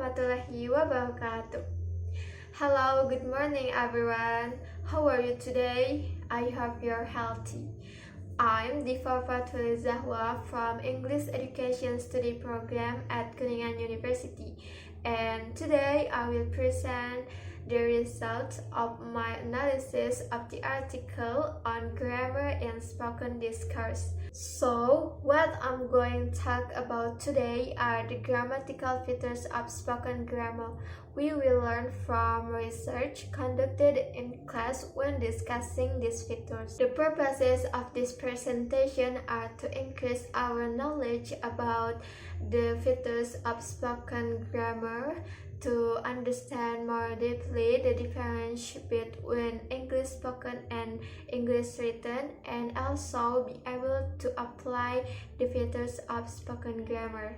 warahmatullahi wabarakatuh. Hello, good morning everyone. How are you today? I hope you're healthy. I'm Diva Fathuril Zahwa from English Education Study Program at Kuningan University, and today I will present the results of my analysis of the article on grammar in spoken discourse. So, what I'm going to talk about today are the grammatical features of spoken grammar. We will learn from research conducted in class when discussing these features. The purposes of this presentation are to increase our knowledge about the features of spoken grammar, to understand more deeply the difference between English spoken and English written, and also be able to apply the features of spoken grammar.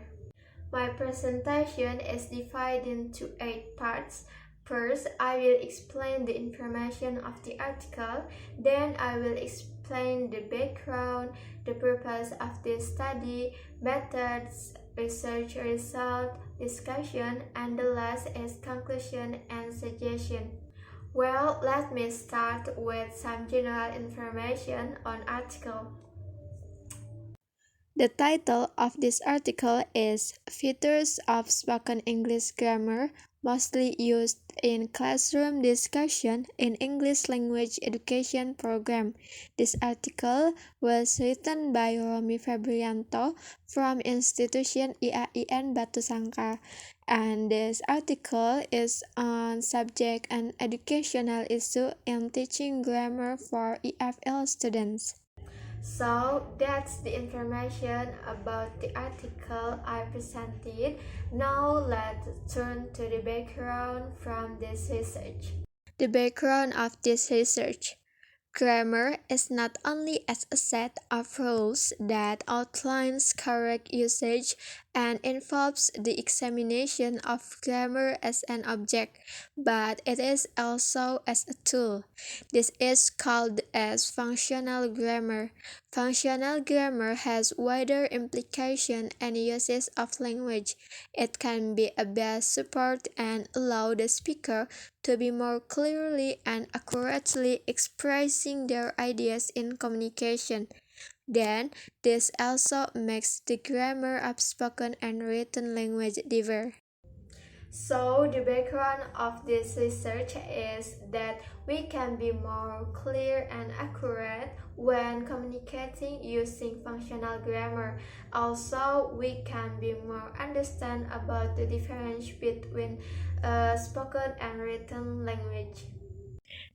My presentation is divided into 8 parts. First, I will explain the information of the article, then I will explain the background, the purpose of the study, methods, research result, discussion, and the last is conclusion and suggestion. Well, let me start with some general information on article. The title of this article is Features of Spoken English Grammar Mostly Used in Classroom Discussion in English Language Education Program. This article was written by Romi Febrianto from Institution IAIN Batu Sangkar, and this article is on subject and educational issue in teaching grammar for EFL students. So that's the information about the article I presented. Now let's turn to the background from this research. The background of this research. Grammar is not only as a set of rules that outlines correct usage and involves the examination of grammar as an object, but it is also as a tool. This is called as functional grammar. Functional grammar has wider implication and uses of language. It can be a best support and allow the speaker to be more clearly and accurately expressing their ideas in communication. Then, this also makes the grammar of spoken and written language differ. So, the background of this research is that we can be more clear and accurate when communicating using functional grammar. Also, we can be more understand about the difference between spoken and written language.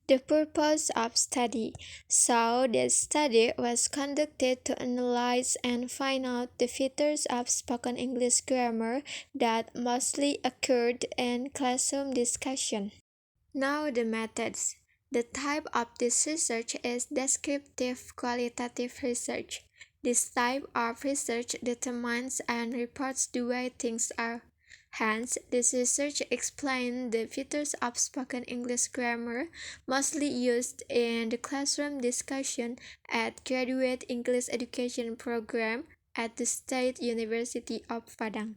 The purpose of study. So, the study was conducted to analyze and find out the features of spoken English grammar that mostly occurred in classroom discussion. Now, the methods. The type of this research is descriptive qualitative research. This type of research determines and reports the way things are. Hence, this research explains the features of spoken English grammar mostly used in the classroom discussion at Graduate English Education Program at the State University of Padang.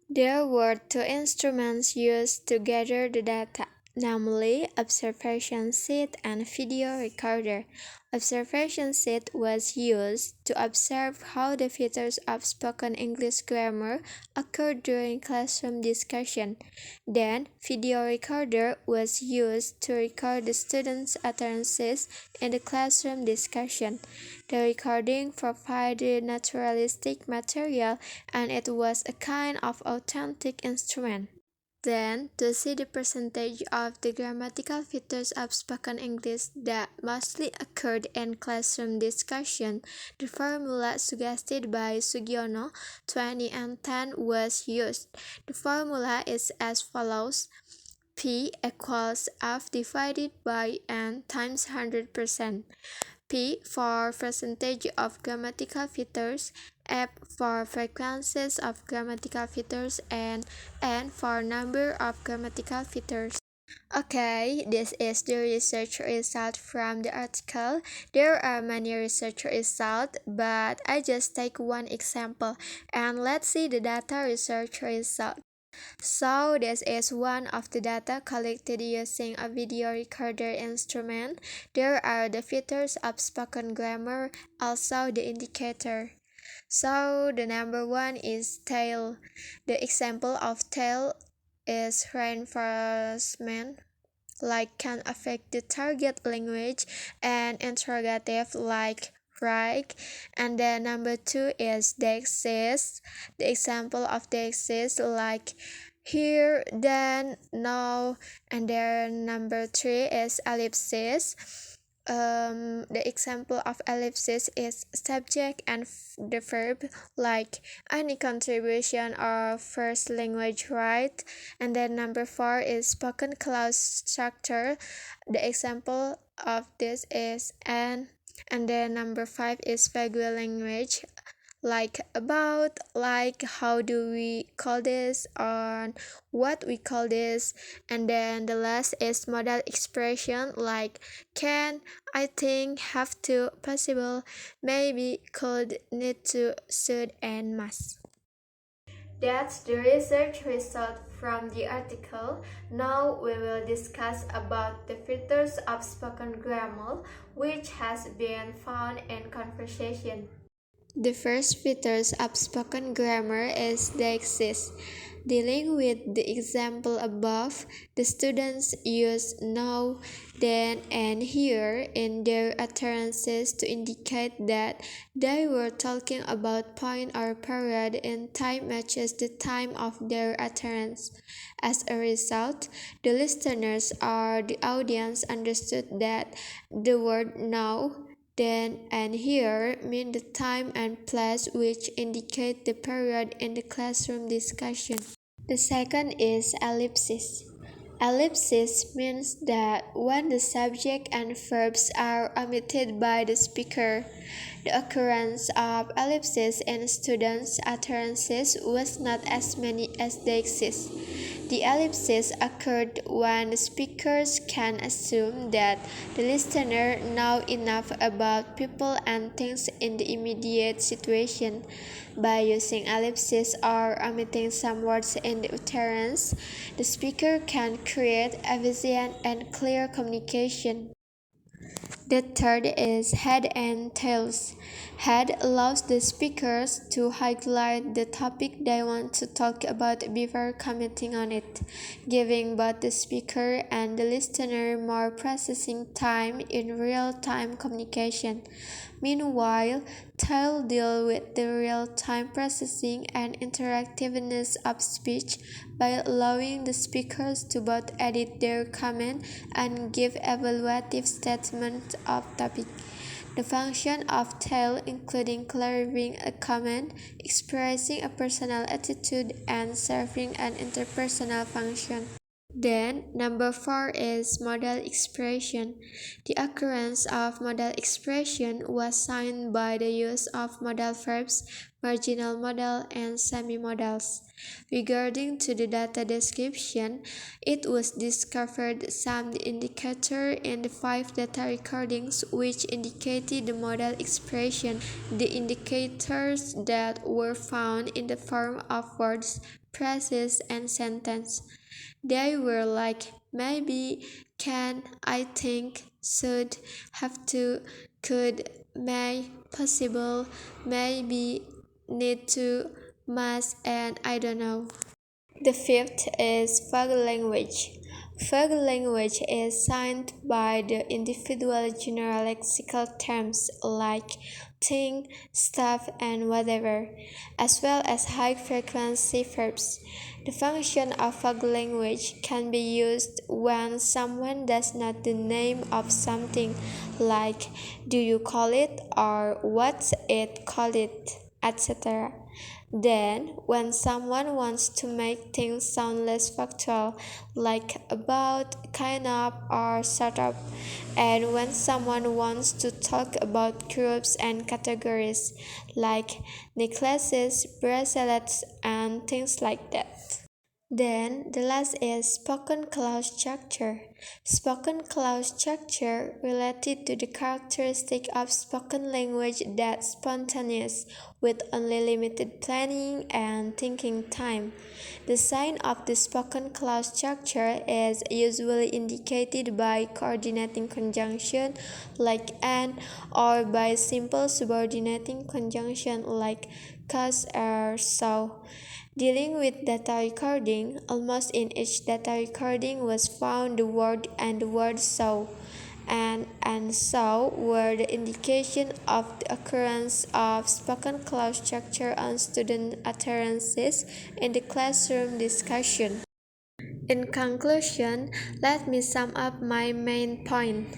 There were 2 instruments used to gather the data, namely observation sheet and video recorder. Observation sheet was used to observe how the features of spoken English grammar occurred during classroom discussion. Then, video recorder was used to record the students' utterances in the classroom discussion. The recording provided naturalistic material, and it was a kind of authentic instrument. Then, to see the percentage of the grammatical features of spoken English that mostly occurred in classroom discussion, the formula suggested by Sugiono 2010 was used. The formula is as follows: P equals F divided by N times 100%. P for percentage of grammatical features, F for frequencies of grammatical features, and N for number of grammatical features. Okay, this is the research result from the article. There are many research results, but I just take one example, and let's see the data research result. So this is one of the data collected using a video recorder instrument. There are the features of spoken grammar, also the indicator. So the number one is tail. The example of tail is reinforcement, like can affect the target language, and interrogative like right. And then number two is dexis. The example of dexis like here, then, now. And then number three is ellipsis. The example of ellipsis is subject and the verb, like any contribution or first language right. And then number four is spoken clause structure. The example of this is and then number five is vague language, like about, like how do we call this, or what we call this. And then the last is modal expression, like can, I think, have to, possible, maybe, could, need to, should, and must. That's the research result from the article. Now we will discuss about the features of spoken grammar which has been found in conversation. The first features of spoken grammar is deixis. Dealing with the example above, the students use now, then, and here in their utterances to indicate that they were talking about point or period in time matches the time of their utterance. As a result, the listeners or the audience understood that the word now, then, and here mean the time and place which indicate the period in the classroom discussion. The second is ellipsis. Ellipsis means that when the subject and verbs are omitted by the speaker. The occurrence of ellipses in students' utterances was not as many as they exist. The ellipses occurred when the speakers can assume that the listener know enough about people and things in the immediate situation. By using ellipses or omitting some words in the utterance, the speaker can create efficient and clear communication. The third is head and tails. Head allows the speakers to highlight the topic they want to talk about before commenting on it, giving both the speaker and the listener more processing time in real-time communication. Meanwhile, tail deal with the real-time processing and interactiveness of speech by allowing the speakers to both edit their comment and give evaluative statements of topic. The function of tail including clarifying a comment, expressing a personal attitude, and serving an interpersonal function. Then, number four is modal expression. The occurrence of modal expression was signed by the use of modal verbs, marginal modal, and semi-modals. Regarding to the data description, it was discovered some indicator in the five data recordings which indicated the modal expression. The indicators that were found in the form of words, phrases, and sentence. They were like maybe, can, I think, should, have to, could, may, possible, maybe, need to, must, and I don't know. The fifth is vague language. Vague language is signed by the individual general lexical terms like thing, stuff, and whatever, as well as high-frequency verbs. The function of vague language can be used when someone does not the name of something, like do you call it or what's it called it, etc. Then, when someone wants to make things sound less factual, like about, kind of, or sort of, and when someone wants to talk about groups and categories, like necklaces, bracelets, and things like that. Then, the last is spoken clause structure. Spoken clause structure related to the characteristic of spoken language that's spontaneous, with only limited planning and thinking time. The sign of the spoken clause structure is usually indicated by coordinating conjunction like and, or by simple subordinating conjunction like cause or so. Dealing with data recording, almost in each data recording was found the word and the word so, and so were the indication of the occurrence of spoken clause structure on student utterances in the classroom discussion. In conclusion, let me sum up my main point.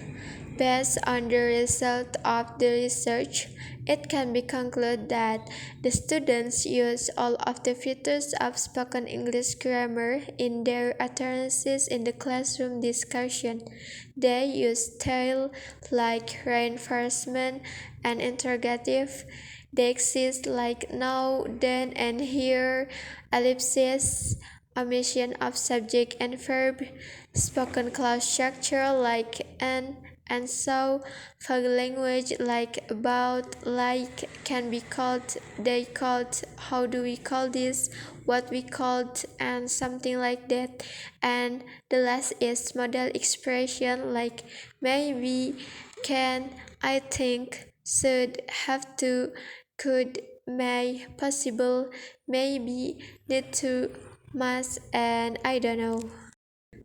Based on the result of the research, it can be concluded that the students use all of the features of spoken English grammar in their utterances in the classroom discussion. They use style like reinforcement and interrogative. They exist like now, then, and here, ellipses, omission of subject and verb, spoken clause structure like and so, vague language like about, like, can be called, they called, how do we call this, what we called, and something like that. And the last is modal expression like maybe, can, I think, should, have to, could, may, possible, maybe, need to, must, and I don't know.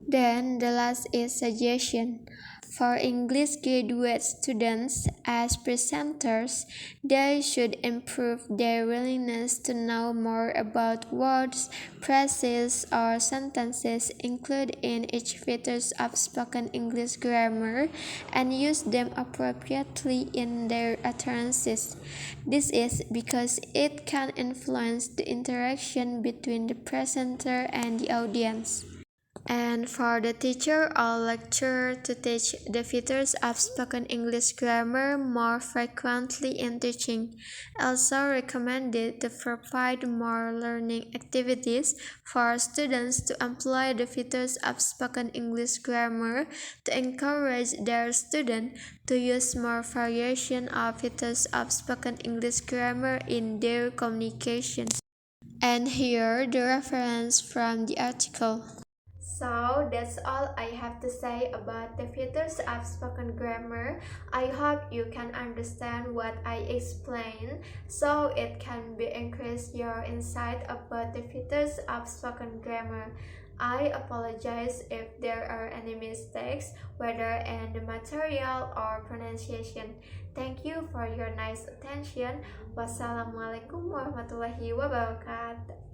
Then the last is suggestion. For English graduate students as presenters, they should improve their willingness to know more about words, phrases, or sentences included in each features of spoken English grammar and use them appropriately in their utterances. This is because it can influence the interaction between the presenter and the audience. And for the teacher or lecturer to teach the features of spoken English grammar more frequently in teaching. Also recommended to provide more learning activities for students to employ the features of spoken English grammar to encourage their students to use more variation of features of spoken English grammar in their communication. And here the reference from the article. So that's all I have to say about the features of spoken grammar. I hope you can understand what I explained so it can be increase your insight about the features of spoken grammar. I apologize if there are any mistakes, whether in the material or pronunciation. Thank you for your nice attention. Wassalamualaikum warahmatullahi wabarakatuh.